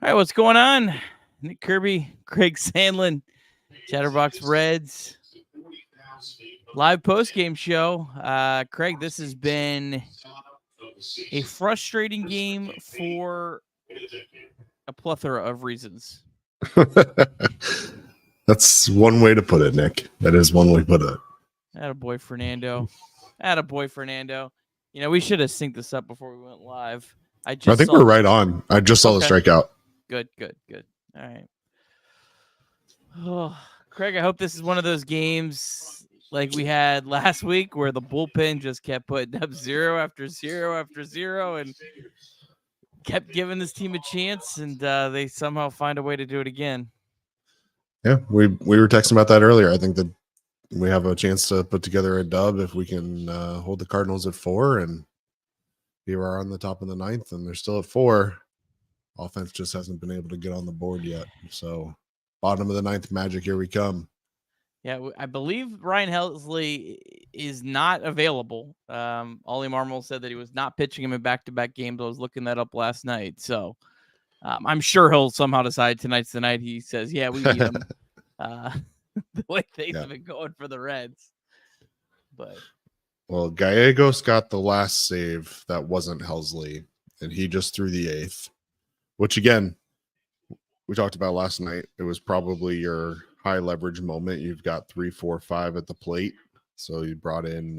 All right, what's going on? Nick Kirby, Craig Sandlin, Chatterbox Reds, live post-game show. Craig, this has been a frustrating game for a plethora of reasons. That's one way to put it, Nick. That is one way to put it. Attaboy, Fernando. Attaboy, Fernando. You know, we should have synced this up before we went live. I think we're right on. I just saw the strikeout. Good. All right. Oh, Craig, I hope this is one of those games like we had last week where the bullpen just kept putting up zero after zero after zero and kept giving this team a chance, and they somehow find a way to do it again. Yeah, we were texting about that earlier. I think that we have a chance to put together a dub if we can hold the Cardinals at 4, and here we are on the top of the 9th, and they're still at 4. Offense just hasn't been able to get on the board yet. So bottom of the 9th magic, here we come. Yeah, I believe Ryan Helsley is not available. Ollie Marmol said that he was not pitching him in back-to-back games. I was looking that up last night. So I'm sure he'll somehow decide tonight's the night he says, yeah, we need him. The way things have been going for the Reds. But well, Gallegos got the last save that wasn't Helsley, and he just threw the 8th, which, again, we talked about last night. It was probably your high leverage moment. You've got 3, 4, 5 at the plate. So you brought in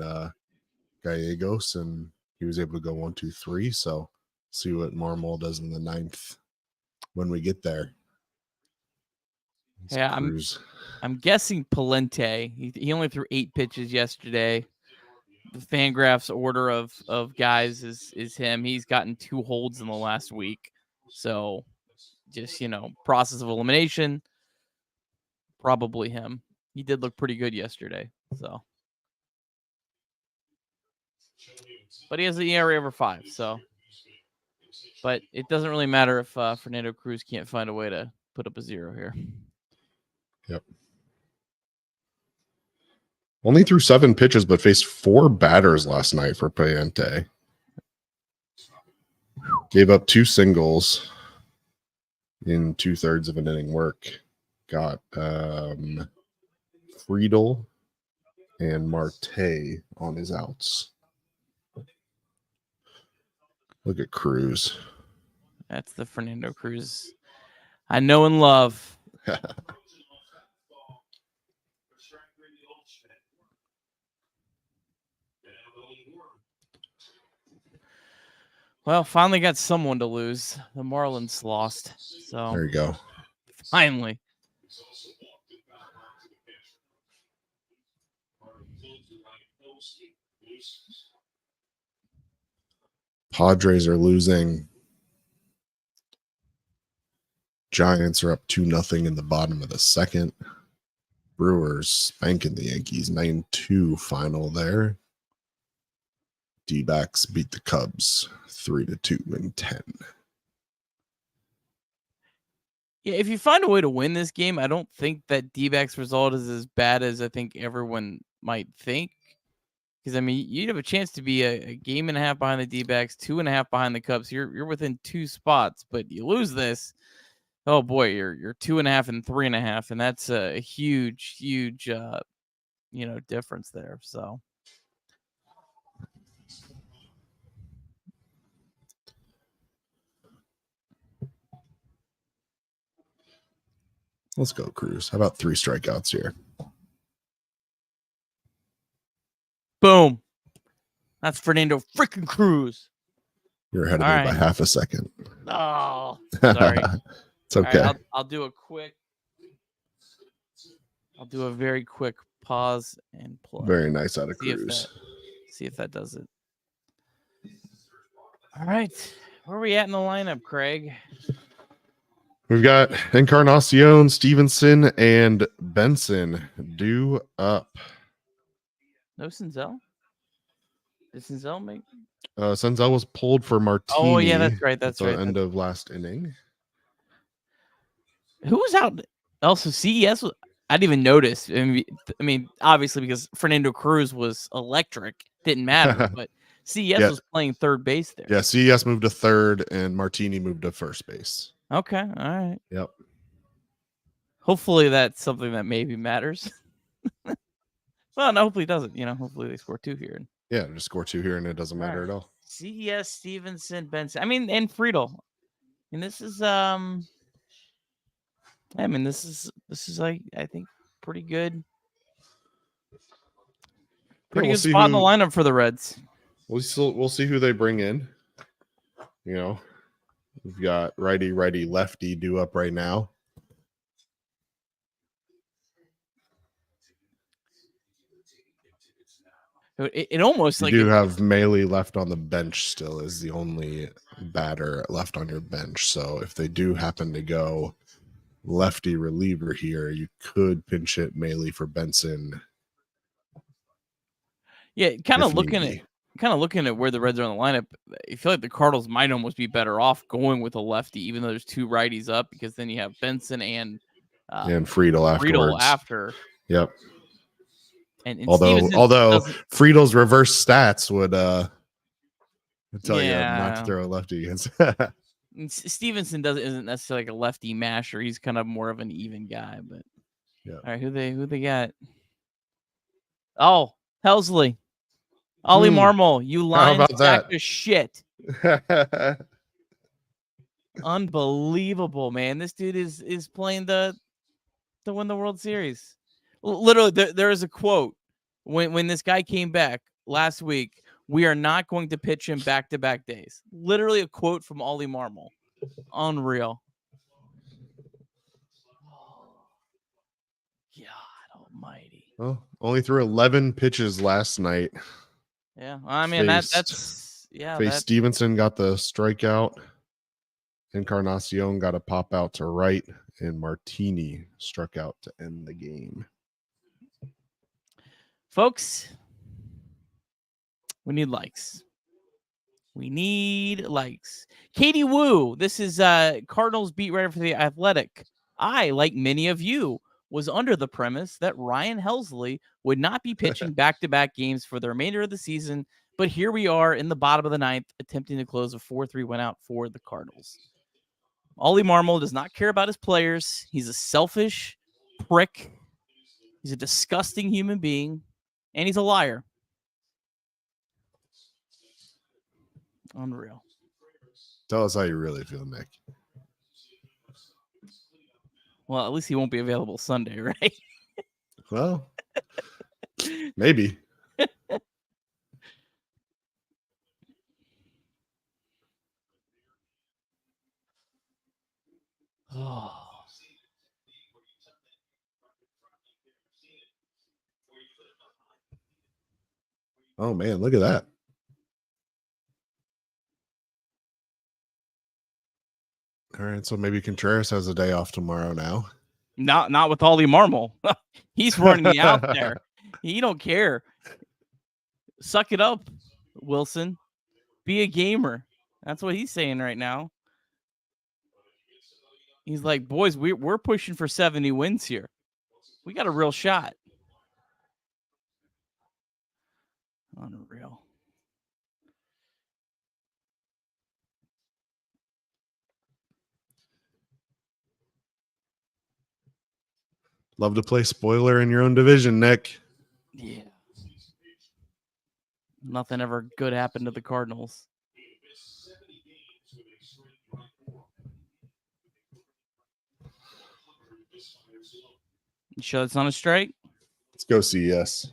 Gallegos, and he was able to go 1, 2, 3. So see what Marmol does in the 9th when we get there. Yeah, I'm guessing Palente. He only threw 8 pitches yesterday. The Fangraphs order of guys is him. He's gotten 2 holds in the last week. So just, process of elimination, probably him. He did look pretty good yesterday. So, but he has an ERA over 5. So, but it doesn't really matter if Fernando Cruz can't find a way to put up a 0 here. Yep. Only threw 7 pitches, but faced 4 batters last night for Palente. Gave up 2 singles in 2/3 of an inning work. Got Friedel and Marte on his outs. Look at Cruz. That's the Fernando Cruz I know and love. Well, finally got someone to lose. The Marlins lost. So there you go. Finally. Padres are losing. Giants are up 2-0 in the bottom of the 2nd. Brewers spanking the Yankees 9-2 final there. D-backs beat the Cubs 3-2 in 10. Yeah, if you find a way to win this game, I don't think that D-backs result is as bad as I think everyone might think. Because, you'd have a chance to be a game and a half behind the D-backs, 2.5 behind the Cubs. You're within 2 spots, but you lose this. Oh boy, you're 2.5 and 3.5, and that's a huge difference there. So. Let's go, Cruz. How about 3 strikeouts here? Boom. That's Fernando freaking Cruz. You're ahead of me by half a second. Oh, sorry. It's okay. Right, I'll do a very quick pause and play. Very nice out of Cruz. See if that does it. All right. Where are we at in the lineup, Craig? We've got Encarnacion, Stevenson, and Benson due up. No Senzel? Did Senzel make? Senzel was pulled for Martini. Oh, yeah, that's right. That's right. End of last inning. Who was out? Also, CES. I didn't even notice. Obviously, because Fernando Cruz was electric. Didn't matter, but CES was playing third base there. Yeah, CES moved to third, and Martini moved to first base. Okay. All right. Yep. Hopefully that's something that maybe matters. Well, no, hopefully it doesn't. Hopefully they score 2 here. Yeah, just score 2 here and it doesn't matter at all. CES, Stevenson, Benson. And Friedel. And this is this is like, I think, pretty good. Pretty good spot in the lineup for the Reds. We'll see who they bring in. We've got righty, lefty due up right now. It almost you do have Meyer left on the bench still is the only batter left on your bench. So if they do happen to go lefty reliever here, you could pinch hit Meyer for Benson. Yeah, kind of looking at where the Reds are on the lineup, I feel like the Cardinals might almost be better off going with a lefty, even though there's 2 righties up, because then you have Benson and Friedel afterwards. after. Yep. And although Friedel's reverse stats would tell you not to throw a lefty against. Stevenson isn't necessarily like a lefty masher. He's kind of more of an even guy. But yeah. All right, who they got? Oh, Helsley, Ollie Marmol, you lying sack of shit. Unbelievable, man! This dude is playing to win the World Series. Literally, there is a quote when this guy came back last week. We are not going to pitch him back-to-back days. Literally a quote from Ollie Marmol. Unreal. God almighty. Well, only threw 11 pitches last night. Yeah, I mean that's Stevenson got the strikeout. Encarnacion got a pop out to right, and Martini struck out to end the game. Folks, we need likes. Katie Wu, this is Cardinals beat writer for The Athletic. I, like many of you, was under the premise that Ryan Helsley would not be pitching back-to-back games for the remainder of the season, but here we are in the bottom of the 9th, attempting to close a 4-3 win out for the Cardinals. Ollie Marmol does not care about his players. He's a selfish prick. He's a disgusting human being, and he's a liar. Unreal. Tell us how you really feel, Nick. Well, at least he won't be available Sunday, right? Well, maybe. Oh man, look at that. All right, so maybe Contreras has a day off tomorrow now. Not with Ollie Marmol. He's running me out there. He don't care. Suck it up, Wilson. Be a gamer. That's what he's saying right now. He's like, boys, we're pushing for 70 wins here. We got a real shot. Unreal. Love to play spoiler in your own division, Nick. Yeah. Nothing ever good happened to the Cardinals. You sure it's not a strike? Let's go CES.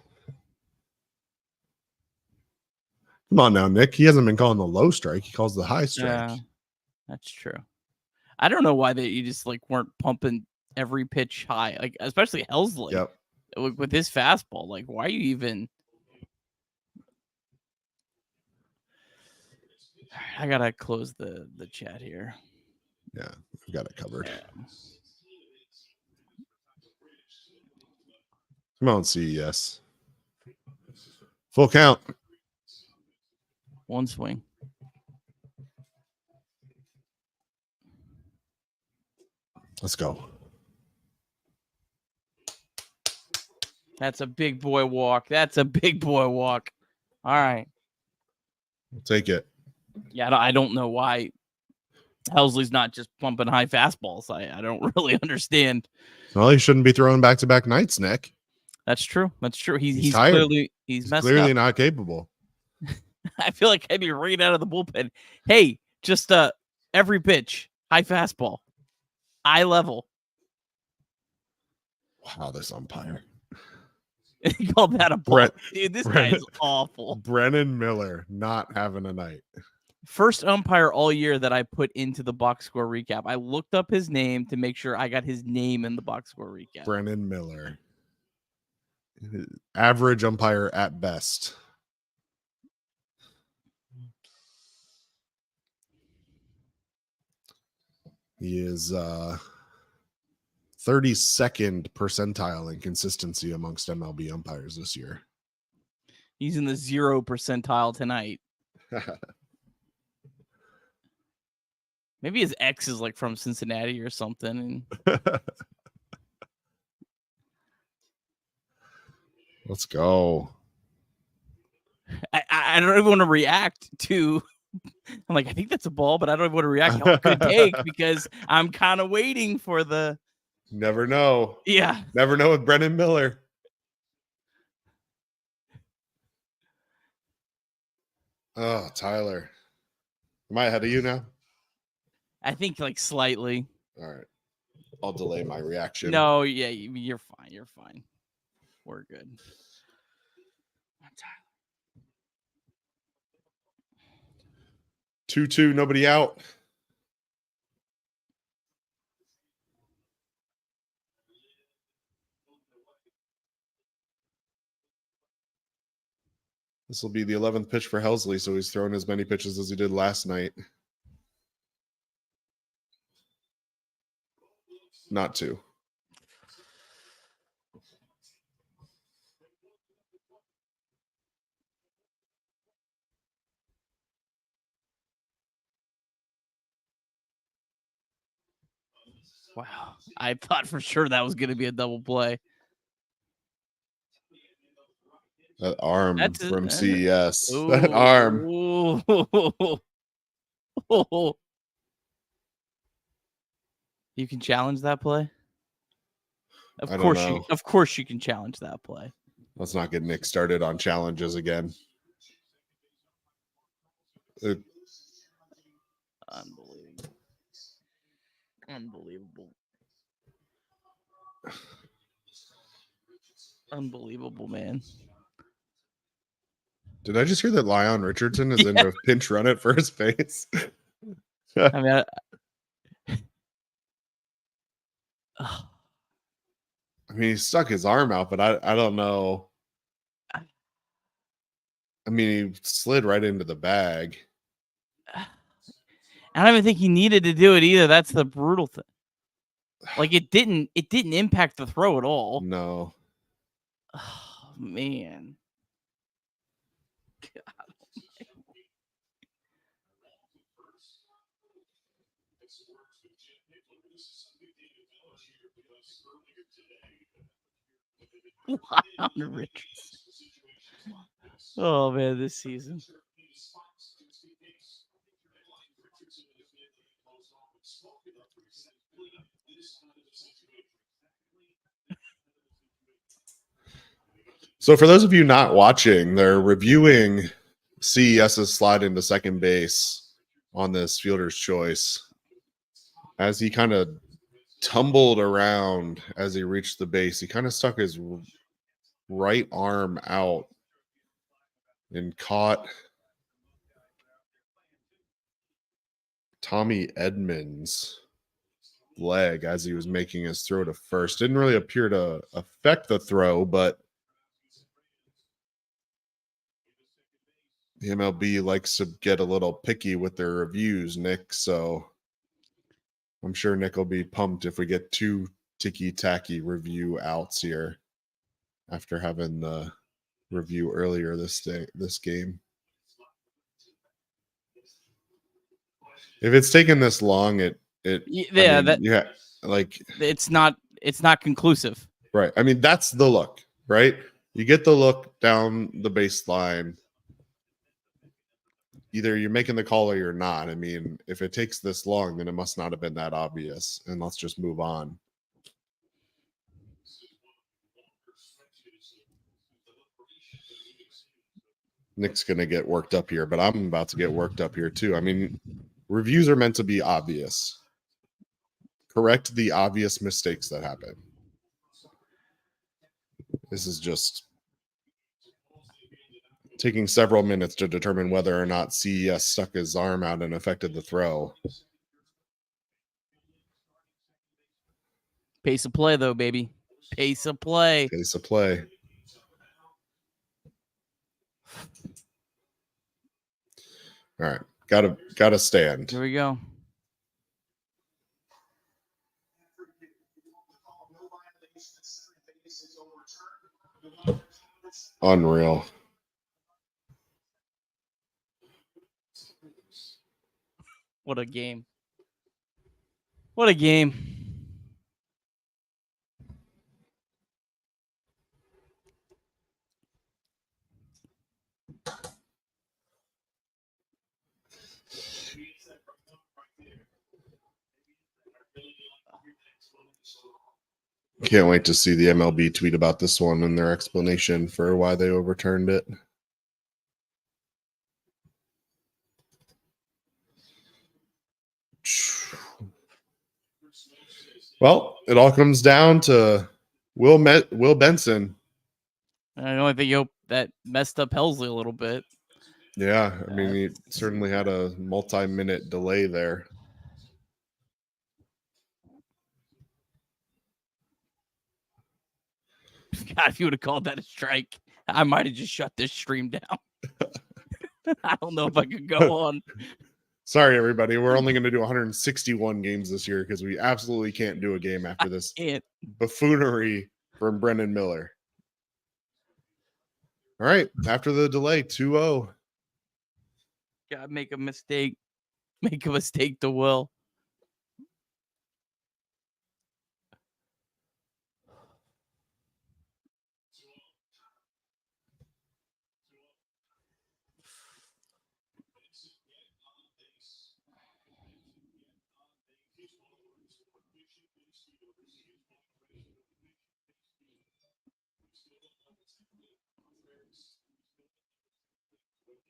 Come on now, Nick. He hasn't been calling the low strike. He calls the high strike. Yeah, that's true. I don't know why you just weren't pumping every pitch high, especially Helsley. Yep. With his fastball. Why are you even? I gotta close the chat here. Yeah, we got it covered. Yeah. Come on, CES. Full count. One swing. Let's go. That's a big boy walk. All right. We'll take it. Yeah, I don't know why. Helsley's not just pumping high fastballs. I don't really understand. Well, he shouldn't be throwing back-to-back nights, Nick. That's true. That's true. He's tired. Clearly he's messed clearly up. not capable. I feel like I'd be right out of the bullpen. Hey, just every pitch, high fastball, eye level. Wow, this umpire. He called that a ball. Dude, this guy is awful. Brennan Miller not having a night. First umpire all year that I put into the box score recap. I looked up his name to make sure I got his name in the box score recap. Brennan Miller. Average umpire at best. He is 32nd percentile in consistency amongst MLB umpires this year. He's in the 0 percentile tonight. Maybe his ex is like from Cincinnati or something. Let's go. I don't even want to react to. I'm like, I think that's a ball, but I don't even want to react to what it could take because I'm kind of waiting for the. Never know. Yeah. Never know with Brennan Miller. Oh, Tyler. Am I ahead of you now? I think like slightly. All right. I'll delay my reaction. No, yeah, you're fine. You're fine. We're good. 2-2, nobody out. This will be the 11th pitch for Helsley, so he's thrown as many pitches as he did last night. Not 2. Wow. I thought for sure that was going to be a double play. That arm from CES. That arm. You can challenge that play? Of course you can challenge that play. Let's not get Nick started on challenges again. Unbelievable, man. Did I just hear that Leon Richardson is in a pinch run at first base? I mean, he stuck his arm out, but I don't know. I mean, he slid right into the bag. I don't even think he needed to do it either. That's the brutal thing. Like it didn't impact the throw at all. No. Oh, man. God. Richards. Oh man, this season. So for those of you not watching, they're reviewing CES's slide into second base on this fielder's choice as he kind of tumbled around as he reached the base. He kind of stuck his right arm out and caught Tommy Edmonds' leg as he was making his throw to first. Didn't really appear to affect the throw, but the MLB likes to get a little picky with their reviews, Nick. So I'm sure Nick will be pumped if we get 2 ticky-tacky review outs here after having the review earlier this game. If it's taken this long, it's not conclusive. Right. I mean, that's the look, right? You get the look down the baseline. either you're making the call or you're not. I mean, if it takes this long, then it must not have been that obvious. And let's just move on. Nick's going to get worked up here, but I'm about to get worked up here too. I mean, reviews are meant to be obvious. Correct the obvious mistakes that happen. This is just taking several minutes to determine whether or not CES stuck his arm out and affected the throw. Pace of play, though, baby. Pace of play. Pace of play. All right, gotta stand. Here we go. Unreal. What a game. What a game. Can't wait to see the MLB tweet about this one and their explanation for why they overturned it. Well, it all comes down to Will Benson. I only think you hope that messed up Helsley a little bit. Yeah, I mean, he certainly had a multi-minute delay there. God, if you would have called that a strike, I might have just shut this stream down. I don't know if I could go on. Sorry, everybody. We're only going to do 161 games this year because we absolutely can't do a game after this buffoonery from Brendan Miller. All right. After the delay, 2-0. God, make a mistake. Make a mistake to Will.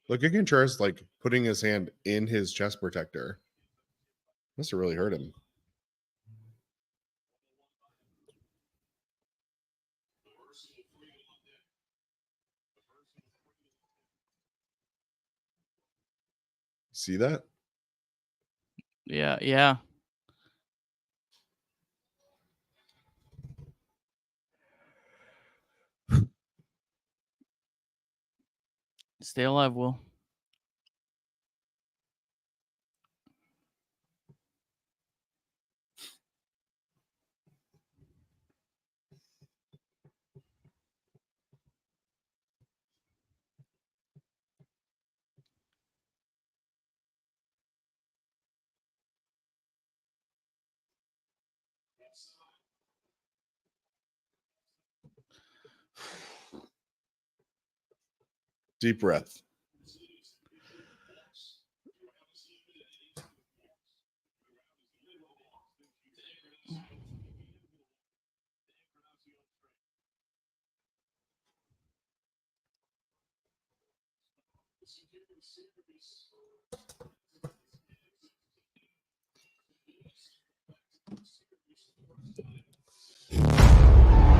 Look at Contreras like putting his hand in his chest protector. Must have really hurt him. See that? Yeah. Stay alive, Will. Deep breath.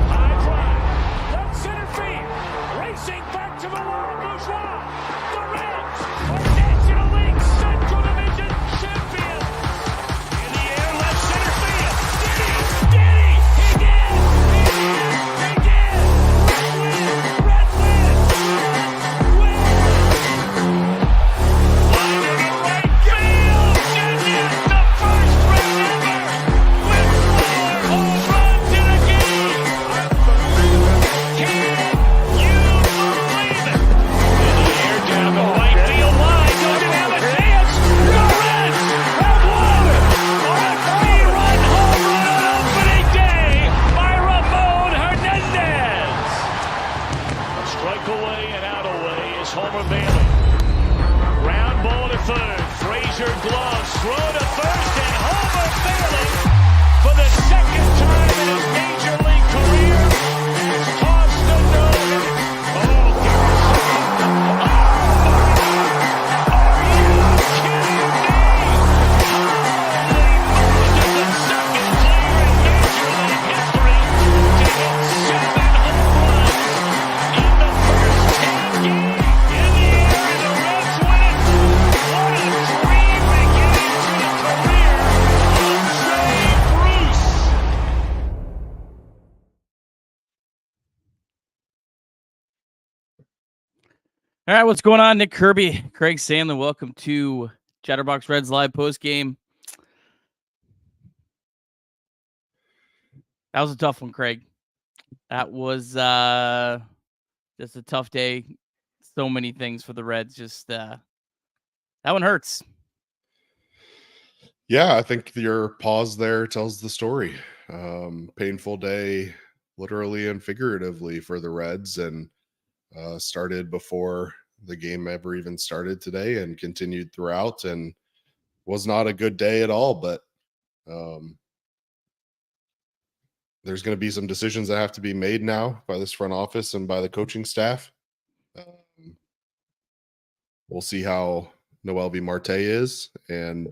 High drive, left center field, racing back to the Laurel Bourgeois. The Reds are National League Central Division champions. In the air, left center field. Did he? He did! He did! Red win! Red win! Win! Measured gloves, throw to first, and Homer failing for the second time in his major league career. Tossed to nowhere. Oh, give me a second. Oh, are you kidding me? Holy Moses, the second player in major league history to hit 7 home runs in the first 10 games. In the air, and the Reds win it. What a dream beginning to the career of Trey Bruce. All right, what's going on? Nick Kirby, Craig Sandlin. Welcome to Chatterbox Reds live postgame. That was a tough one, Craig. That was just a tough day. So many things for the Reds. Just that one hurts. Yeah, I think your pause there tells the story. Painful day, literally and figuratively, for the Reds, and started before the game ever even started today and continued throughout, and was not a good day at all. But there's going to be some decisions that have to be made now by this front office and by the coaching staff. We'll see how Noelvi Marte is, and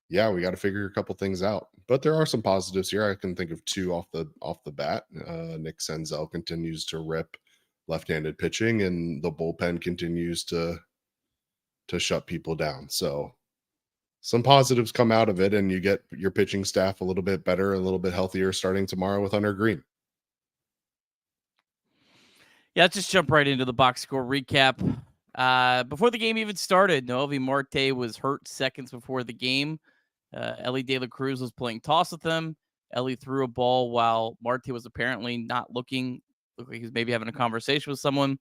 yeah, we got to figure a couple things out. But there are some positives here. I can think of two off the bat. Nick Senzel continues to rip left-handed pitching, and the bullpen continues to shut people down. So some positives come out of it, and you get your pitching staff a little bit better, a little bit healthier starting tomorrow with Hunter Green. Yeah, let's just jump right into the box score recap. Before the game even started, Noelvi Marte was hurt seconds before the game. Ellie De La Cruz was playing toss with him. Ellie threw a ball while Marte was apparently not looking. Looked like he was maybe having a conversation with someone.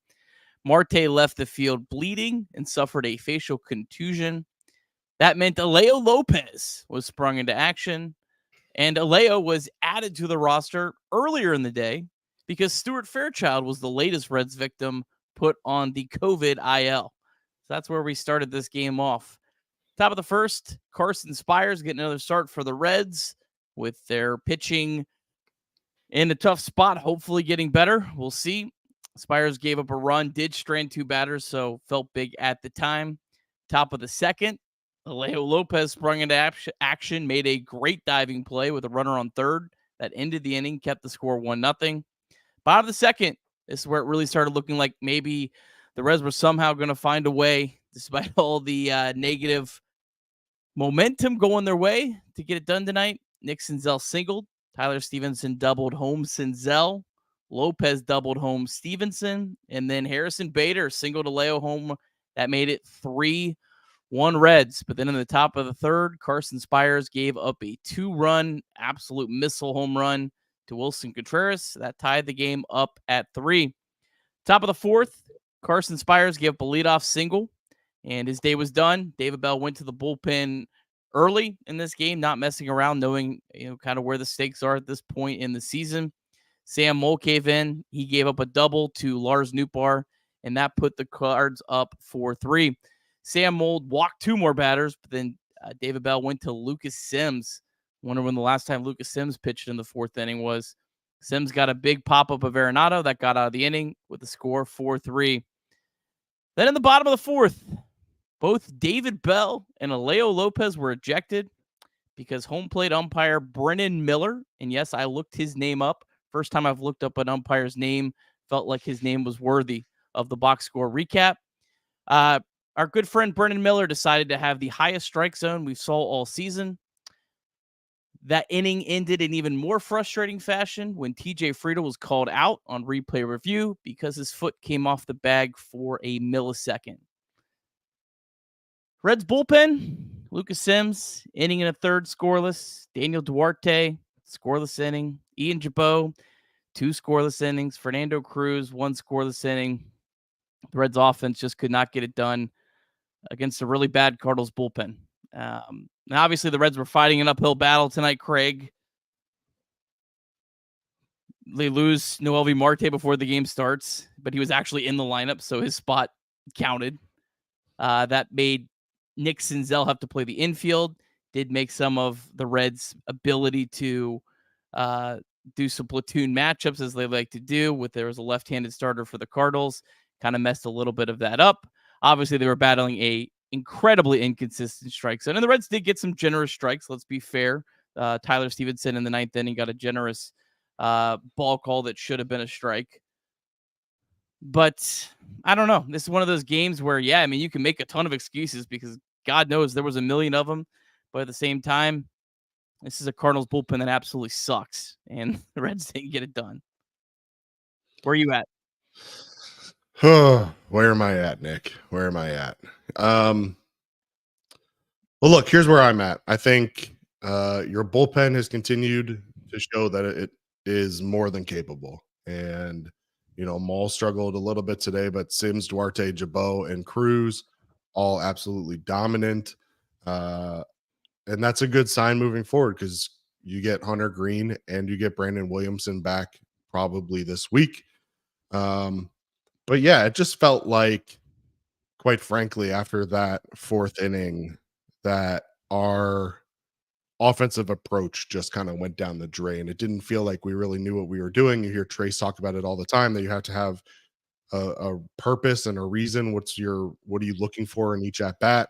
Marte left the field bleeding and suffered a facial contusion. That meant Arroyo Lopez was sprung into action, and Arroyo was added to the roster earlier in the day because Stuart Fairchild was the latest Reds victim put on the COVID IL. So that's where we started this game off. Top of the first, Carson Spires getting another start for the Reds with their pitching in a tough spot, hopefully getting better. We'll see. Spires gave up a run, did strand 2 batters, so felt big at the time. Top of the second, Arroyo Lopez sprung into action, made a great diving play with a runner on third that ended the inning, kept the score 1-0. Bottom of the second, this is where it really started looking like maybe the Reds were somehow going to find a way, despite all the negative momentum going their way, to get it done tonight. Nick Senzel singled. Tyler Stevenson doubled home Senzel. Lopez doubled home Stevenson. And then Harrison Bader singled Arroyo home. That made it 3-1 Reds. But then in the top of the third, Carson Spires gave up a 2-run absolute missile home run to Wilson Contreras. That tied the game up at 3. Top of the fourth, Carson Spires gave up a leadoff single, and his day was done. David Bell went to the bullpen early in this game, not messing around, knowing kind of where the stakes are at this point in the season. Sam Moll came in. He gave up a double to Lars Nootbaar, and that put the Cards up 4-3. Sam Moll walked 2 more batters, but then David Bell went to Lucas Sims. Wonder when the last time Lucas Sims pitched in the 4th inning was. Sims got a big pop-up of Arenado that got out of the inning with the score 4-3. Then in the bottom of the 4th, both David Bell and Arroyo Lopez were ejected because home plate umpire Brennan Miller, and yes, I looked his name up. First time I've looked up an umpire's name, felt like his name was worthy of the box score recap. Our good friend Brennan Miller decided to have the highest strike zone we saw all season. That inning ended in even more frustrating fashion when TJ Friedel was called out on replay review because his foot came off the bag for a millisecond. Reds bullpen, Lucas Sims, inning in a third scoreless. Daniel Duarte, scoreless inning. Ian Jabot, 2 scoreless innings. Fernando Cruz, 1 scoreless inning. The Reds offense just could not get it done against a really bad Cardinals bullpen. Now, obviously, the Reds were fighting an uphill battle tonight, Craig. They lose Noelvi Marte before the game starts, but he was actually in the lineup, so his spot counted. That made Nick Senzel have to play the infield. Did make some of the Reds' ability to do some platoon matchups as they like to do. There was a left-handed starter for the Cardinals, kind of messed a little bit of that up. Obviously, they were battling a incredibly inconsistent strike zone, and the Reds did get some generous strikes. Let's be fair. Tyler Stevenson in the 9th inning got a generous ball call that should have been a strike. But I don't know. This is one of those games where, yeah, I mean, you can make a ton of excuses because God knows there was a million of them. But at the same time, this is a Cardinals bullpen that absolutely sucks, and the Reds didn't get it done. Where are you at? Where am I at, Nick? Where am I at? Well, look, here's where I'm at. I think your bullpen has continued to show that it is more than capable. And, Maul struggled a little bit today, but Sims, Duarte, Jabot, and Cruz all absolutely dominant. And that's a good sign moving forward because you get Hunter Green and you get Brandon Williamson back probably this week. But yeah, it just felt like, quite frankly, after that 4th inning, that our offensive approach just kind of went down the drain. It didn't feel like we really knew what we were doing. You hear Trace talk about it all the time, that you have to have a purpose and a reason. What are you looking for in each at bat?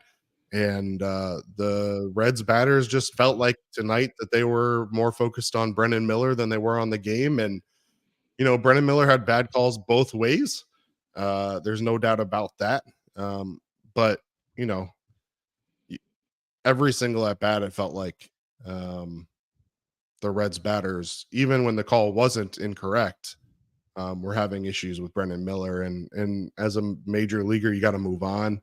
And the Reds batters just felt like tonight that they were more focused on Brennan Miller than they were on the game. And, Brennan Miller had bad calls both ways. There's no doubt about that. But, every single at bat, it felt like the Reds batters, even when the call wasn't incorrect, were having issues with Brennan Miller. And as a major leaguer, you got to move on.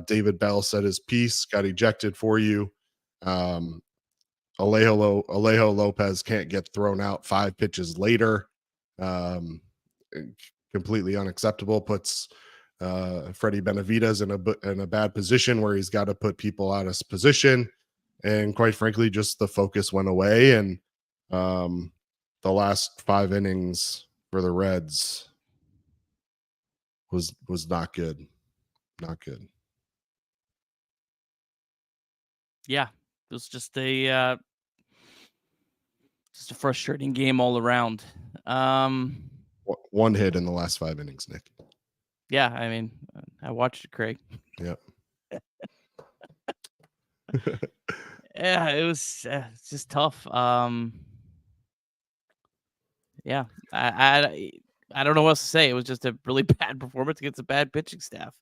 David Bell said his piece, got ejected for you. Alejo Lopez can't get thrown out 5 pitches later. Completely unacceptable. Puts Freddie Benavidez in a bad position where he's got to put people out of position. And quite frankly, just the focus went away. And the last 5 innings for the Reds was not good. Not good. Yeah, it was just a frustrating game all around. 1 hit in the last 5 innings, Nick. Yeah, I mean, I watched it, Craig. Yep. Yeah, it was it's just tough. Yeah, I don't know what else to say. It was just a really bad performance against a bad pitching staff.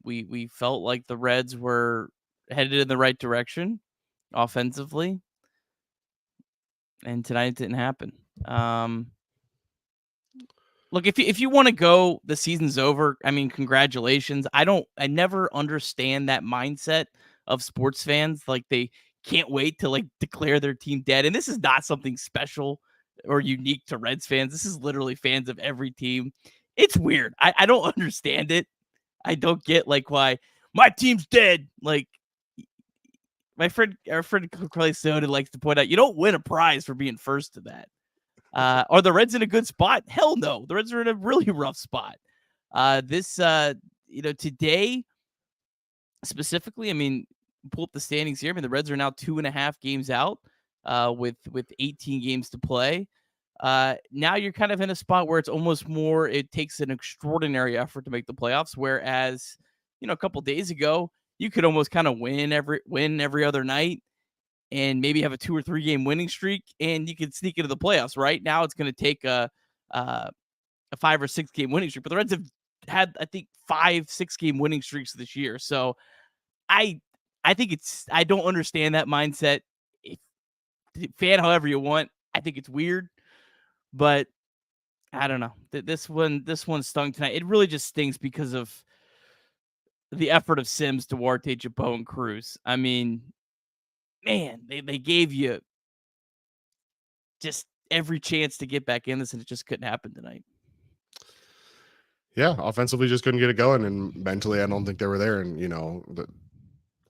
We felt like the Reds were headed in the right direction offensively, and tonight it didn't happen. Look, if you want to go, the season's over. I mean, congratulations. I never understand that mindset of sports fans. Like, they can't wait to declare their team dead. And this is not something special or unique to Reds fans. This is literally fans of every team. It's weird. I don't understand it. I don't get why my team's dead. Our friend Clay Soda likes to point out, you don't win a prize for being first to that. Are the Reds in a good spot? Hell no. The Reds are in a really rough spot. Today specifically, I mean, pull up the standings here. I mean, the Reds are now 2.5 games out with 18 games to play. Now you're kind of in a spot where it's almost more, it takes an extraordinary effort to make the playoffs. Whereas, a couple days ago, you could almost kind of win every other night and maybe have a 2 or 3 game winning streak, and you could sneak into the playoffs. Right now, it's going to take a 5 or 6 game winning streak, but the Reds have had, I think, 5-6 game winning streaks this year. So I think I don't understand that mindset. Fan however you want. I think it's weird, but I don't know. This one stung tonight. It really just stings because of the effort of Sims, Duarte, Jabot, and Cruz. I mean, man, they gave you just every chance to get back in this, and it just couldn't happen tonight. Yeah, offensively just couldn't get it going, and mentally I don't think they were there. And the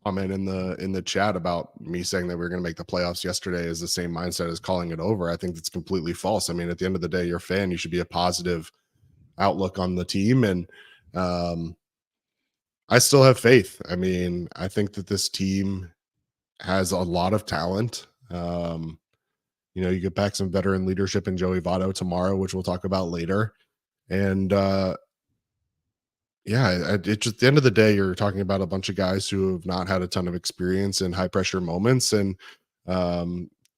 comment in the chat about me saying that we were going to make the playoffs yesterday is the same mindset as calling it over. I think that's completely false. I mean, at the end of the day, you're a fan. You should be a positive outlook on the team. And I still have faith. I mean, I think that this team has a lot of talent. You get back some veteran leadership in Joey Votto tomorrow, which we'll talk about later. And it's just at the end of the day, you're talking about a bunch of guys who have not had a ton of experience in high pressure moments. And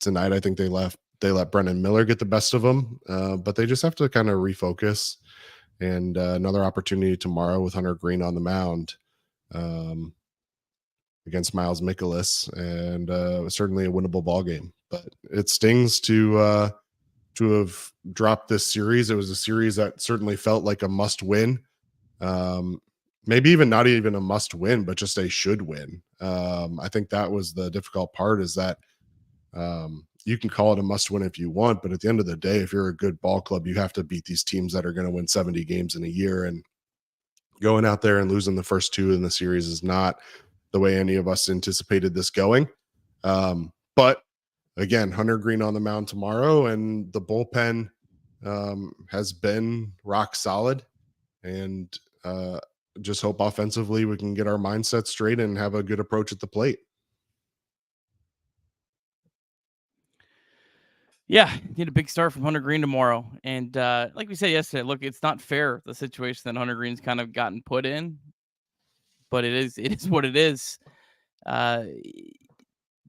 tonight, I think they let Brennan Miller get the best of them, but they just have to kind of refocus. And another opportunity tomorrow with Hunter Green on the mound against Miles Mikolas, and certainly a winnable ball game. But it stings to have dropped this series. It was a series that certainly felt like a must win. Maybe even not even a must win, but just a should win. I think that was the difficult part, is that you can call it a must win if you want, but at the end of the day, if you're a good ball club, you have to beat these teams that are going to win 70 games in a year. And going out there and losing the first two in the series is not the way any of us anticipated this going. But again, Hunter Green on the mound tomorrow, and the bullpen has been rock solid. And just hope offensively we can get our mindset straight and have a good approach at the plate. Yeah, need a big start from Hunter Green tomorrow. And like we said yesterday, look, it's not fair, the situation that Hunter Green's kind of gotten put in, but it is what it is.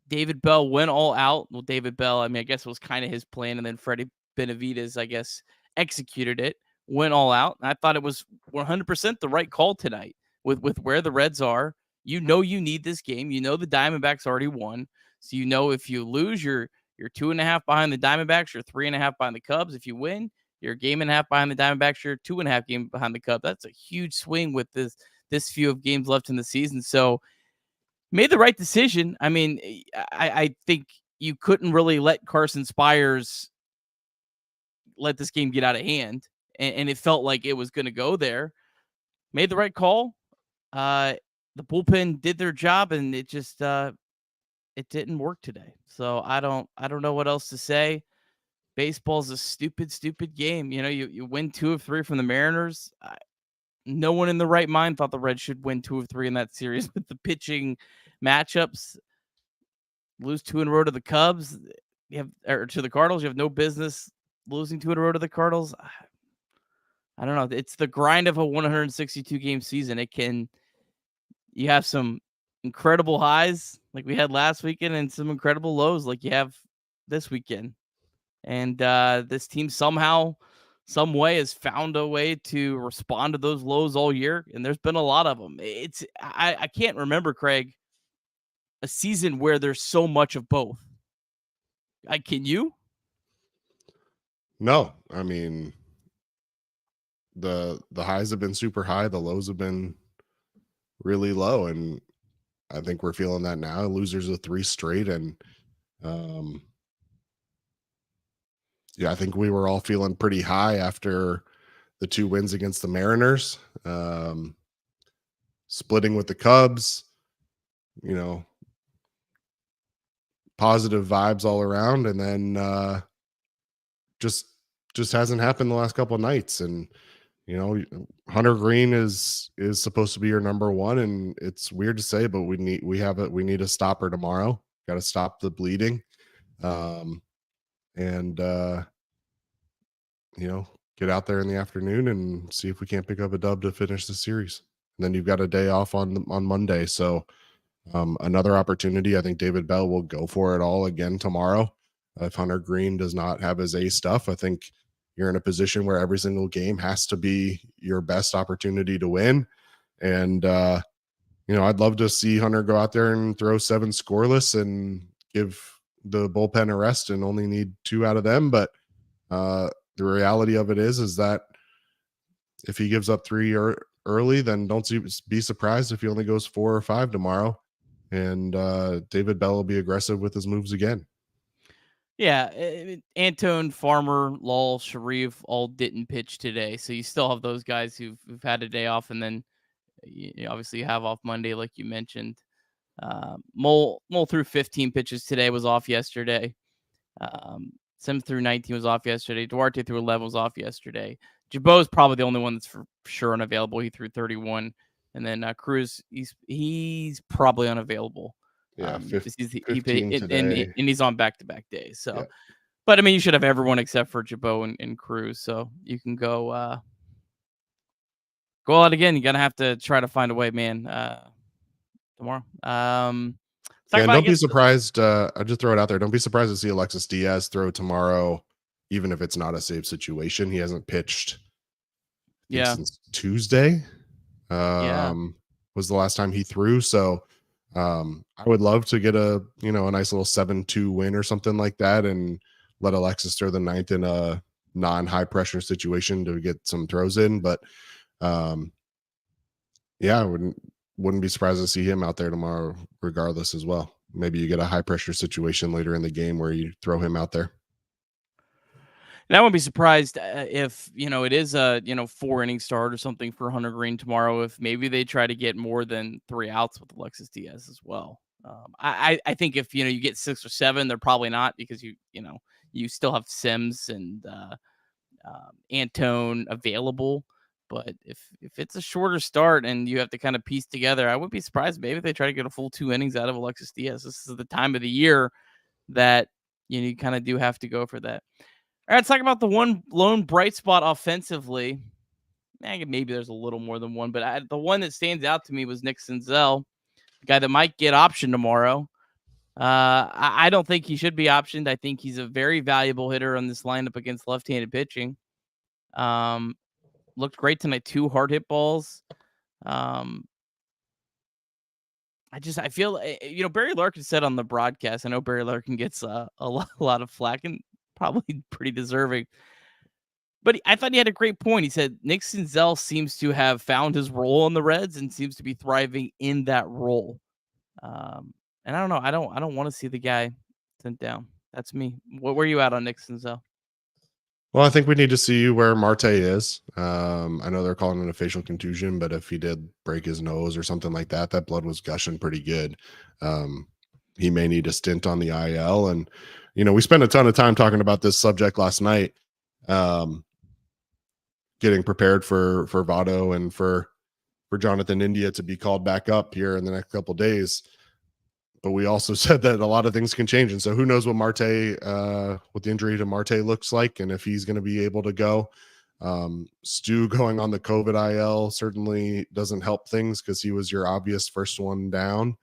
David Bell went all out. Well, David Bell, I mean, I guess it was kind of his plan, and then Freddie Benavidez, I guess, executed it, went all out. I thought it was 100% the right call tonight with where the Reds are. You need this game. The Diamondbacks already won. So if you lose, you're 2.5 behind the Diamondbacks, you're 3.5 behind the Cubs. If you win, you're a 1.5 games behind the Diamondbacks, you're 2.5 games behind the Cubs. That's a huge swing with this few of games left in the season. So made the right decision. I mean, I think you couldn't really let Carson Spires let this game get out of hand, and it felt like it was going to go there. Made the right call. The bullpen did their job, and it just it didn't work today. So I don't know what else to say. Baseball's a stupid game. You win 2 of 3 from the Mariners. No one in the right mind thought the Reds should win 2 of 3 in that series with the pitching matchups. Lose 2 in a row to the Cubs, or to the Cardinals. You have no business losing 2 in a row to the Cardinals. I don't know. It's the grind of a 162 game season. You have some incredible highs like we had last weekend, and some incredible lows like you have this weekend. And this team somehow, some way, has found a way to respond to those lows all year, and there's been a lot of them. I can't remember, Craig, a season where there's so much of both. Can you? No, I mean, the highs have been super high, the lows have been really low, and I think we're feeling that now. Losers of 3 straight, and I think we were all feeling pretty high after the 2 wins against the Mariners, splitting with the Cubs, positive vibes all around, and then just hasn't happened the last couple of nights. And Hunter Green is supposed to be your number 1, and it's weird to say, but we need a stopper tomorrow. Got to stop the bleeding. Get out there in the afternoon and see if we can't pick up a dub to finish the series. And then you've got a day off on Monday. So another opportunity. I think David Bell will go for it all again tomorrow. If Hunter Green does not have his A stuff, I think you're in a position where every single game has to be your best opportunity to win. And, I'd love to see Hunter go out there and throw 7 scoreless and give the bullpen a rest and only need 2 out of them. But the reality of it is that if he gives up 3 early, then don't be surprised if he only goes 4 or 5 tomorrow. And David Bell will be aggressive with his moves again. Yeah, Antone, Farmer, Lowell, Sharif all didn't pitch today. So you still have those guys who've had a day off, and then obviously you have off Monday, like you mentioned. Mole threw 15 pitches today, was off yesterday. Sim threw 19, was off yesterday. Duarte threw 11, was off yesterday. Jabot's probably the only one that's for sure unavailable. He threw 31 And then Cruz, he's probably unavailable. Yeah, Because 15 today. and he's on back-to-back days. So, Yeah. but I mean, you should have everyone except for Jabot and Cruz, so you can go out again. You're gonna have to try to find a way, man. Tomorrow. Let's talk And about, don't be surprised. I'll just throw it out there. Don't be surprised to see Alexis Diaz throw tomorrow, even if it's not a save situation. He hasn't pitched since Tuesday. Was the last time he threw. So I would love to get a nice little 7-2 win or something like that, and let Alexis throw the ninth in a non-high pressure situation to get some throws in. But yeah, I wouldn't be surprised to see him out there tomorrow regardless as well. Maybe you get a high pressure situation later in the game where you throw him out there. And I wouldn't be surprised if, it is a, 4-inning start or something for Hunter Green tomorrow, if maybe they try to get more than 3 outs with Alexis Diaz as well. I think if, you get 6 or 7, they're probably not, because you still have Sims and Antone available. But if it's a shorter start and you have to kind of piece together, I wouldn't be surprised maybe they try to get a full 2 innings out of Alexis Diaz. This is the time of the year that you kind of do have to go for that. All right, let's talk about the one lone bright spot offensively. Maybe there's a little more than one, but the one that stands out to me was Nick Senzel, the guy that might get optioned tomorrow. I don't think he should be optioned. I think he's a very valuable hitter on this lineup against left-handed pitching. Looked great tonight, 2 hard hit balls. I feel, Barry Larkin said on the broadcast, I know Barry Larkin gets a lot of flack, and probably pretty deserving, but I thought he had a great point. He said Nick Senzel seems to have found his role in the Reds and seems to be thriving in that role. And I don't know. I don't want to see the guy sent down. That's me. Where are you at on Nick Senzel? Well, I think we need to see where Marte is. I know they're calling it a facial contusion, but if he did break his nose or something like that, that blood was gushing pretty good. He may need a stint on the IL. And, we spent a ton of time talking about this subject last night, getting prepared for Votto and for Jonathan India to be called back up here in the next couple of days. But we also said that a lot of things can change. And so who knows what what the injury to Marte looks like, and if he's going to be able to go. Stu going on the COVID IL certainly doesn't help things, because he was your obvious first one down.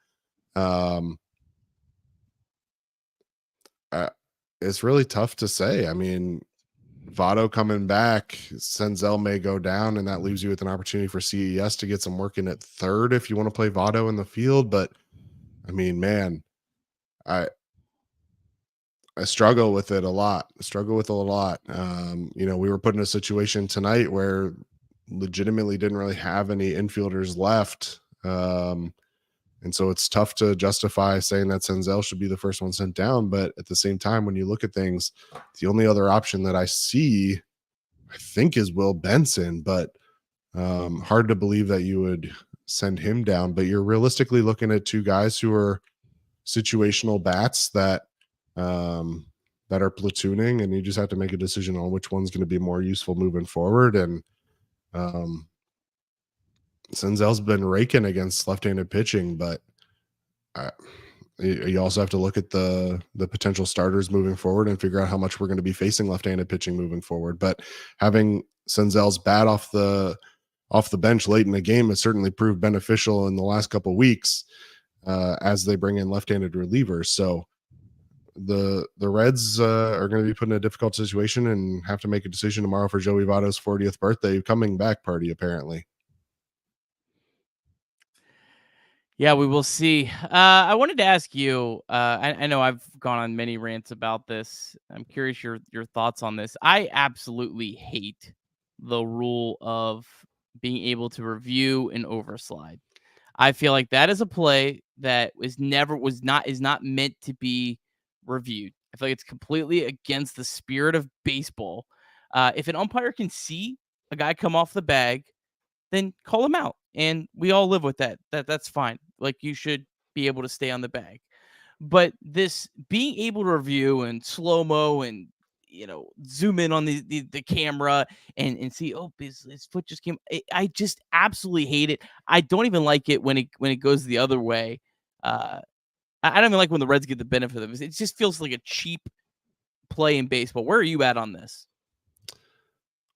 It's really tough to say. I mean, Votto coming back, Senzel may go down, and that leaves you with an opportunity for CES to get some work in at third if you want to play Votto in the field. But I mean, man, I struggle with it a lot. We were put in a situation tonight where legitimately didn't really have any infielders left. And so it's tough to justify saying that Senzel should be the first one sent down. But at the same time, when you look at things, the only other option that I see, I think, is Will Benson. But hard to believe that you would send him down. But you're realistically looking at 2 guys who are situational bats that are platooning, and you just have to make a decision on which one's going to be more useful moving forward. And Senzel's been raking against left-handed pitching, but you also have to look at the potential starters moving forward and figure out how much we're going to be facing left-handed pitching moving forward. But having Senzel's bat off the bench late in the game has certainly proved beneficial in the last couple of weeks as they bring in left-handed relievers. So the Reds are going to be put in a difficult situation and have to make a decision tomorrow for Joey Votto's 40th birthday coming back party, apparently. Yeah, we will see. I wanted to ask you, I know I've gone on many rants about this. I'm curious your thoughts on this. I absolutely hate the rule of being able to review an overslide. I feel like that is a play that is not meant to be reviewed. I feel like it's completely against the spirit of baseball. If an umpire can see a guy come off the bag, then call him out. And we all live with that. That's fine. Like, you should be able to stay on the bag. But this being able to review and slow-mo and zoom in on the camera and see, oh, his foot just came. I just absolutely hate it. I don't even like it when it goes the other way. I don't even like when the Reds get the benefit of it. It just feels like a cheap play in baseball. Where are you at on this?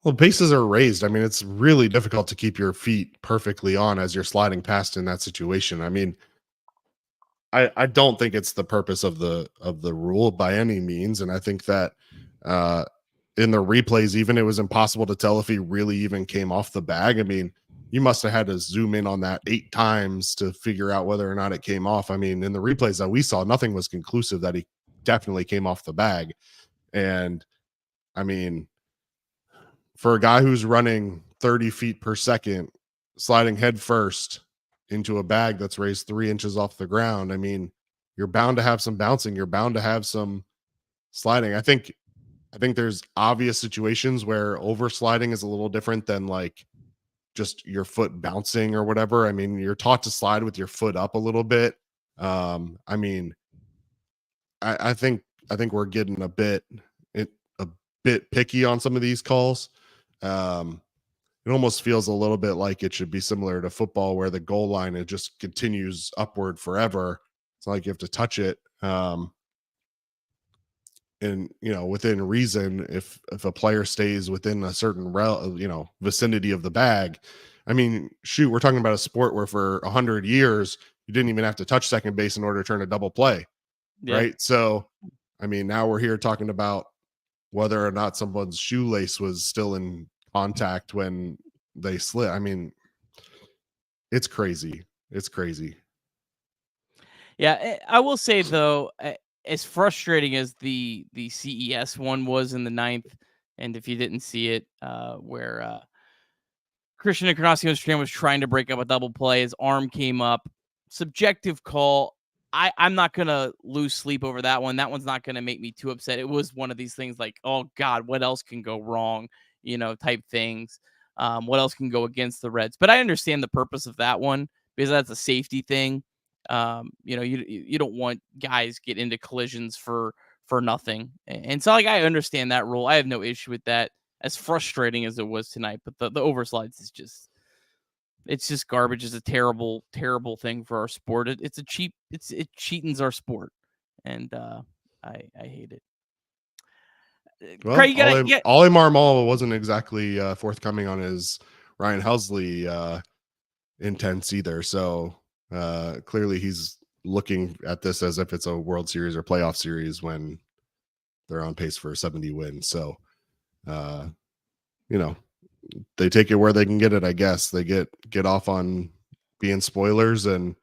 Well, bases are raised. I mean, it's really difficult to keep your feet perfectly on as you're sliding past in that situation. I mean, I don't think it's the purpose of the rule by any means. And I think that in the replays, even it was impossible to tell if he really even came off the bag. I mean, you must have had to zoom in on that 8 times to figure out whether or not it came off. I mean, in the replays that we saw, nothing was conclusive that he definitely came off the bag. And I mean, for a guy who's running 30 feet per second, sliding head first into a bag that's raised 3 inches off the ground, I mean, you're bound to have some bouncing. You're bound to have some sliding. I think there's obvious situations where oversliding is a little different than like just your foot bouncing or whatever. I mean, you're taught to slide with your foot up a little bit. I mean, I think we're getting a bit picky on some of these calls. It almost feels a little bit like it should be similar to football, where the goal line, it just continues upward forever. It's not like you have to touch it. And within reason, if a player stays within a certain vicinity of the bag, I mean, shoot, we're talking about a sport where for 100 years you didn't even have to touch second base in order to turn a double play. Yeah. Right. So I mean, now we're here talking about whether or not someone's shoelace was still in contact when they slid. I mean, it's crazy. Yeah, I will say though, as frustrating as the CES one was in the 9th, and if you didn't see it, where Christian Encarnacion was trying to break up a double play, his arm came up, subjective call. I'm not gonna lose sleep over that one. That one's not gonna make me too upset. It was one of these things like, oh God, what else can go wrong? Type things. What else can go against the Reds? But I understand the purpose of that one because that's a safety thing. You don't want guys get into collisions for nothing. And so like I understand that rule. I have no issue with that. As frustrating as it was tonight, but the overslides is just, it's just garbage. It's a terrible, terrible thing for our sport. It cheatens our sport, and I hate it. Well, Craig, Ollie Marmol wasn't exactly forthcoming on his Ryan Helsley intents either. So clearly he's looking at this as if it's a World Series or playoff series when they're on pace for a 70 win. So, they take it where they can get it, I guess. They get off on being spoilers, and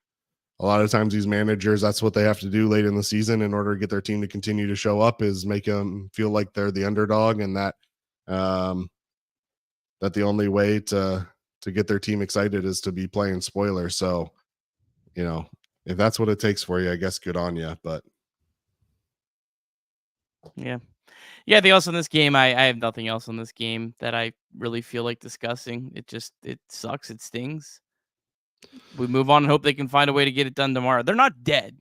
a lot of times these managers, that's what they have to do late in the season in order to get their team to continue to show up, is make them feel like they're the underdog, and that that the only way to get their team excited is to be playing spoiler. So, if that's what it takes for you, I guess good on you. But yeah. The else in this game, I have nothing else on this game that I really feel like discussing. It sucks. It stings. We move on and hope they can find a way to get it done tomorrow. They're not dead.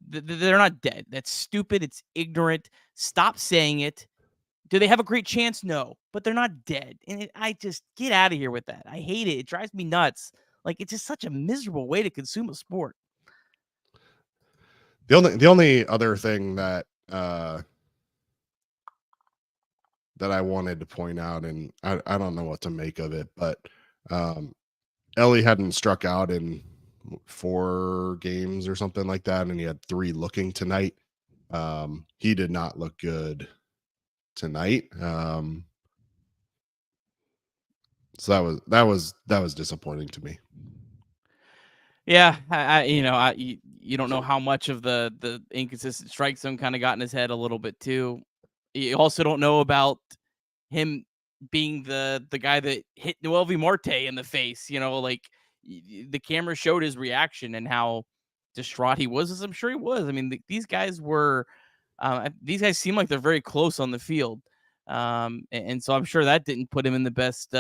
They're not dead. That's stupid. It's ignorant. Stop saying it. Do they have a great chance? No, but they're not dead. And I just get out of here with that. I hate it. It drives me nuts. Like, it's just such a miserable way to consume a sport. The only other thing that that I wanted to point out, and I don't know what to make of it, but Ellie hadn't struck out in 4 games or something like that, and he had 3 looking tonight. He did not look good tonight. So that was disappointing to me. Yeah, you don't know how much of the inconsistent strike zone kind of got in his head a little bit too. You also don't know about him being the guy that hit Noel V. Marte in the face. The camera showed his reaction and how distraught he was, as I'm sure he was. I mean, these guys seem like they're very close on the field. And so I'm sure that didn't put him in the best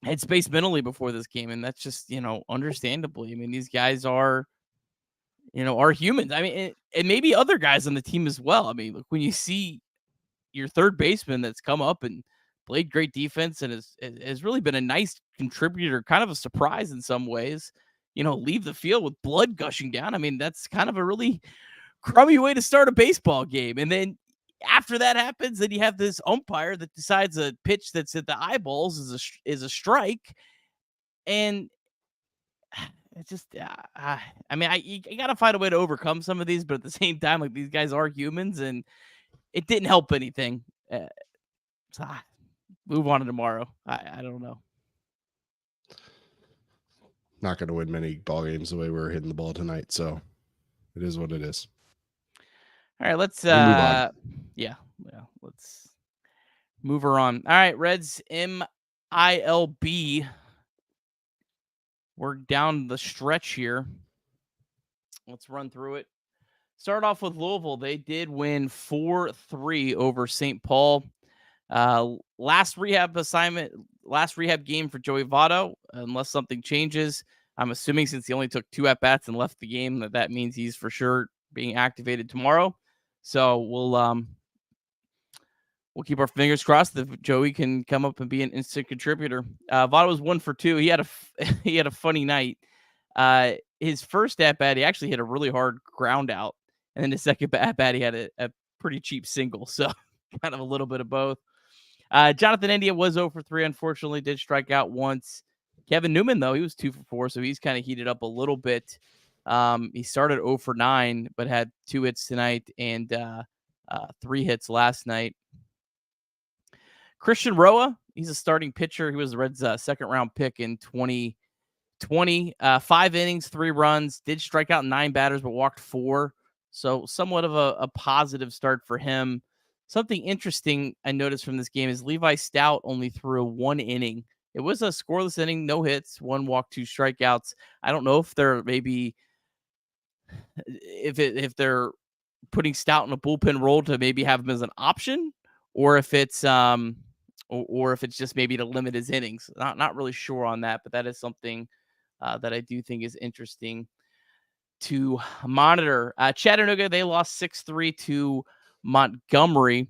headspace mentally before this game. And that's just, understandably. I mean, these guys are humans. I mean, and maybe other guys on the team as well. I mean, look, when you see your third baseman that's come up and played great defense and has really been a nice contributor, kind of a surprise in some ways, leave the field with blood gushing down. I mean, that's kind of a really crummy way to start a baseball game. And then after that happens, then you have this umpire that decides a pitch that's at the eyeballs is a strike. And it's just, I mean, you got to find a way to overcome some of these, but at the same time, like, these guys are humans and it didn't help anything. So move on to tomorrow. I don't know. Not going to win many ball games the way we're hitting the ball tonight. So it is what it is. All right, let's move on. Yeah, let's move her on. All right, Reds MILB. We're down the stretch here. Let's run through it. Start off with Louisville. They did win 4-3 over St. Paul. Last rehab game for Joey Votto, unless something changes. I'm assuming since he only took 2 at-bats and left the game, that means he's for sure being activated tomorrow. So we'll keep our fingers crossed that Joey can come up and be an instant contributor. Votto was 1 for 2. He had a funny night. His first at-bat, he actually hit a really hard ground out. And then his second at-bat, he had a pretty cheap single. So kind of a little bit of both. Jonathan India was 0 for 3, unfortunately, did strike out once. Kevin Newman, though, he was 2 for 4, so he's kind of heated up a little bit. He started 0 for 9, but had 2 hits tonight and 3 hits last night. Christian Roa, he's a starting pitcher. He was the Reds' second-round pick in 2020. 5 innings, 3 runs, did strike out 9 batters, but walked 4. So somewhat of a positive start for him. Something interesting I noticed from this game is Levi Stout only threw 1 inning. It was a scoreless inning, no hits, 1 walk, 2 strikeouts. I don't know if they're if they're putting Stout in a bullpen role to maybe have him as an option, or if it's or if it's just maybe to limit his innings. Not really sure on that, but that is something that I do think is interesting to monitor. Chattanooga, they lost 6-3 to Montgomery.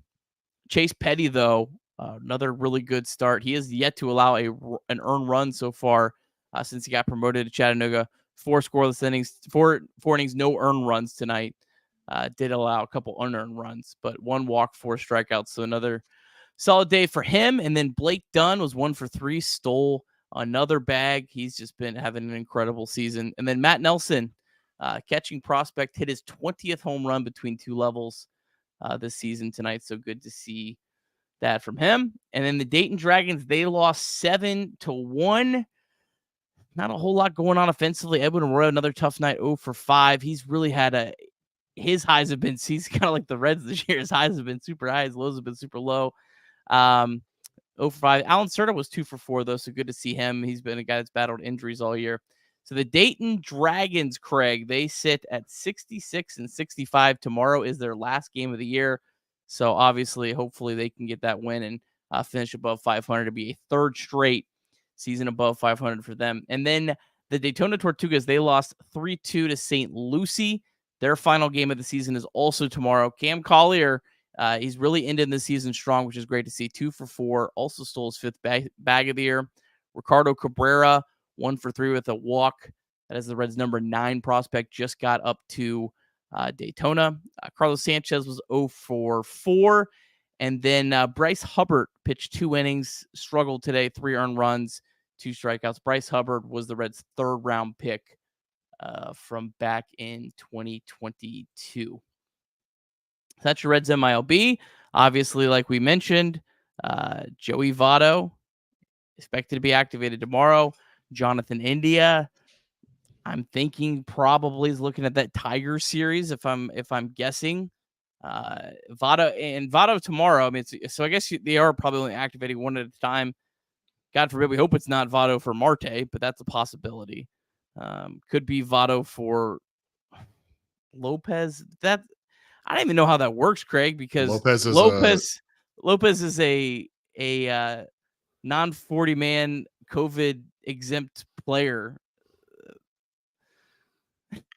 Chase Petty, though, another really good start. He has yet to allow an earned run so far since he got promoted to Chattanooga. 4 scoreless innings, 4 innings, no earned runs tonight. Did allow a couple unearned runs, but 1 walk, 4 strikeouts. So another solid day for him. And then Blake Dunn was 1 for 3, stole another bag. He's just been having an incredible season. And then Matt Nelson, catching prospect, hit his 20th home run between 2 levels this season tonight. So good to see that from him. And then the Dayton Dragons, they lost 7-1. Not a whole lot going on offensively. Edwin Arroyo, another tough night, 0 for 5. He's really had his highs have been, he's kind of like the Reds this year. His highs have been super high. His lows have been super low. 0 for 5. Alan Serta was 2 for 4, though, so good to see him. He's been a guy that's battled injuries all year. So the Dayton Dragons, Craig, they sit at 66-65. Tomorrow is their last game of the year. So obviously, hopefully they can get that win and finish above 500 to be a third straight season above 500 for them. And then the Daytona Tortugas, they lost 3-2 to St. Lucie. Their final game of the season is also tomorrow. Cam Collier, he's really ended the season strong, which is great to see. 2 for 4, also stole his 5th bag of the year. Ricardo Cabrera, 1 for 3 with a walk. That is the Reds' number 9 prospect, just got up to Daytona. Carlos Sanchez was 0 for 4. And then Bryce Hubbard pitched 2 innings, struggled today, 3 earned runs, 2 strikeouts. Bryce Hubbard was the Reds' 3rd-round pick from back in 2022. That's your Reds MILB. Obviously, like we mentioned, Joey Votto expected to be activated tomorrow. Jonathan India, I'm thinking probably is looking at that Tiger series if I'm guessing. Votto tomorrow. I mean, so I guess they are probably only activating 1 at a time. God forbid, we hope it's not Votto for Marte, but that's a possibility. Could be Votto for Lopez. That I don't even know how that works, Craig, because Lopez is a non-40 man COVID exempt player.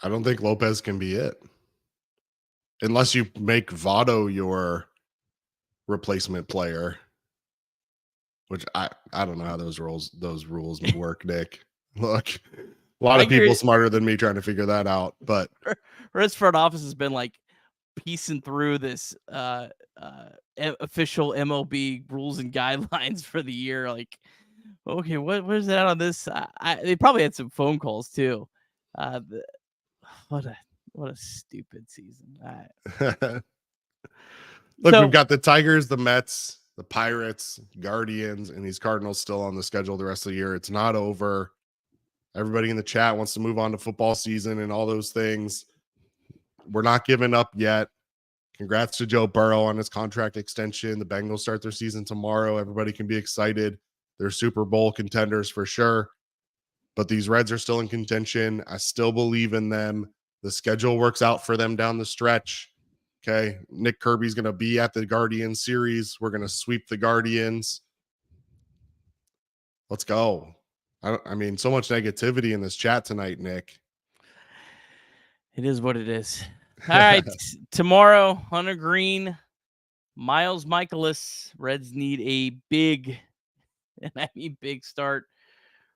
I don't think Lopez can be it. Unless you make Votto your replacement player. Which I don't know how those rules work, Nick. Look, a lot I of people agree. smarter than me trying to figure that out. But Reds front office has been like piecing through this official MLB rules and guidelines for the year. Like, okay, where's that on this? They probably had some phone calls too. What a stupid season. look, So- we've got the Tigers, the Mets, the Pirates, Guardians, and these Cardinals still on the schedule the rest of the year. It's not over. Everybody in the chat wants to move on to football season and all those things. We're not giving up yet. Congrats to Joe Burrow on his contract extension. The Bengals start their season tomorrow. Everybody can be excited. They're Super Bowl contenders for sure. But these Reds are still in contention. I still believe in them. The schedule works out for them down the stretch. Okay. Nick Kirby's going to be at the Guardians series. We're going to sweep the Guardians. Let's go. I mean, so much negativity in this chat tonight, Nick. It is what it is. All right. Tomorrow, Hunter Green, Miles Michaelis. Reds need a big, and I mean big start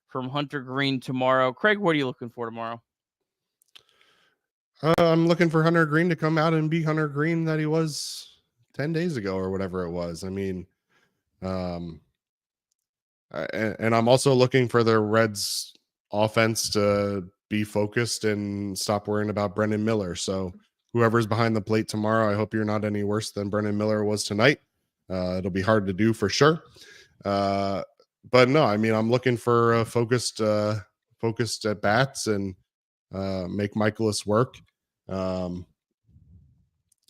from Hunter Green tomorrow. Craig, what are you looking for tomorrow? I'm looking for Hunter Green to come out and be Hunter Green that he was 10 days ago or whatever it was. I mean, and I'm also looking for the Reds offense to be focused and stop worrying about Brendan Miller. So whoever's behind the plate tomorrow, I hope you're not any worse than Brendan Miller was tonight. It'll be hard to do for sure. But no, I mean, I'm looking for focused at bats and make Michaelis work. And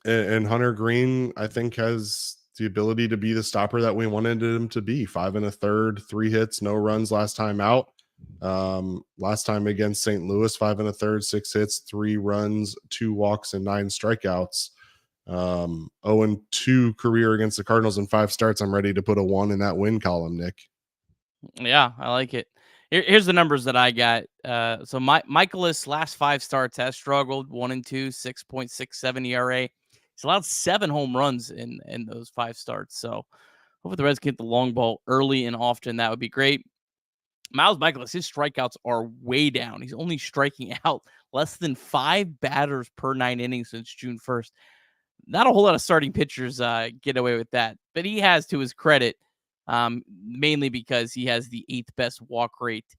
Hunter Green, I think, has the ability to be the stopper that we wanted him to be. 5 1/3, 3 hits, no runs last time out. Last time against St. Louis, 5 1/3, 6 hits, 3 runs, 2 walks, and 9 strikeouts. 0-2 career against the Cardinals in 5 starts. I'm ready to put a 1 in that win column, Nick. Yeah, I like it. Here's the numbers that I got. So Michaelis last 5 starts has struggled. 1-2, 6.67 ERA. He's allowed 7 home runs in those 5 starts. So hopefully the Reds get the long ball early and often. That would be great. Miles Michaelis, his strikeouts are way down. He's only striking out less than 5 batters per 9 innings since June 1st. Not a whole lot of starting pitchers get away with that, but he has, to his credit, mainly because he has the 8th best walk rate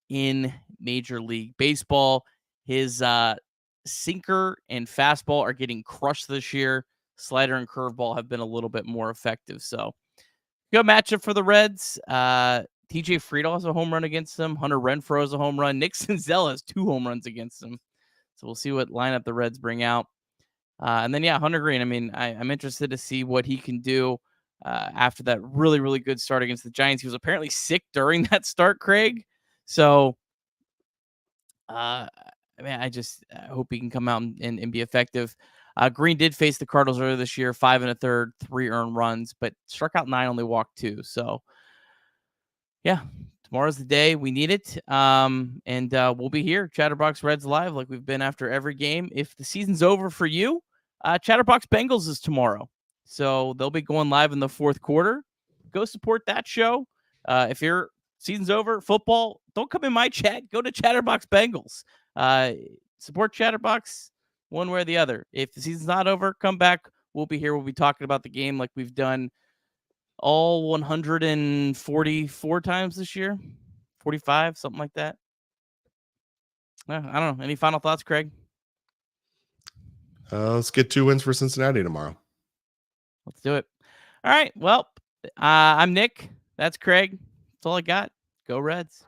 in Major League Baseball. His sinker and fastball are getting crushed this year. Slider and curveball have been a little bit more effective. So good matchup for the Reds. TJ Friedel has a home run against them. Hunter Renfroe has a home run. Nick Senzel has 2 home runs against them. So we'll see what lineup the Reds bring out. And then, yeah, Hunter Green. I mean, I'm interested to see what he can do after that really, really good start against the Giants. He was apparently sick during that start, Craig. So, I mean, I hope he can come out and be effective. Green did face the Cardinals earlier this year, 5 1/3, 3 earned runs, but struck out 9, only walked 2. So, yeah, tomorrow's the day. We need it. And we'll be here, Chatterbox Reds Live, like we've been after every game. If the season's over for you, Chatterbox Bengals is tomorrow. So they'll be going live in the 4th quarter. Go support that show. If your season's over, football, don't come in my chat. Go to Chatterbox Bengals. Support Chatterbox one way or the other. If the season's not over, come back. We'll be here. We'll be talking about the game like we've done all 144 times this year. 45, something like that. I don't know. Any final thoughts, Craig? Let's get 2 wins for Cincinnati tomorrow. Let's do it. All right. Well, I'm Nick. That's Craig. That's all I got. Go Reds.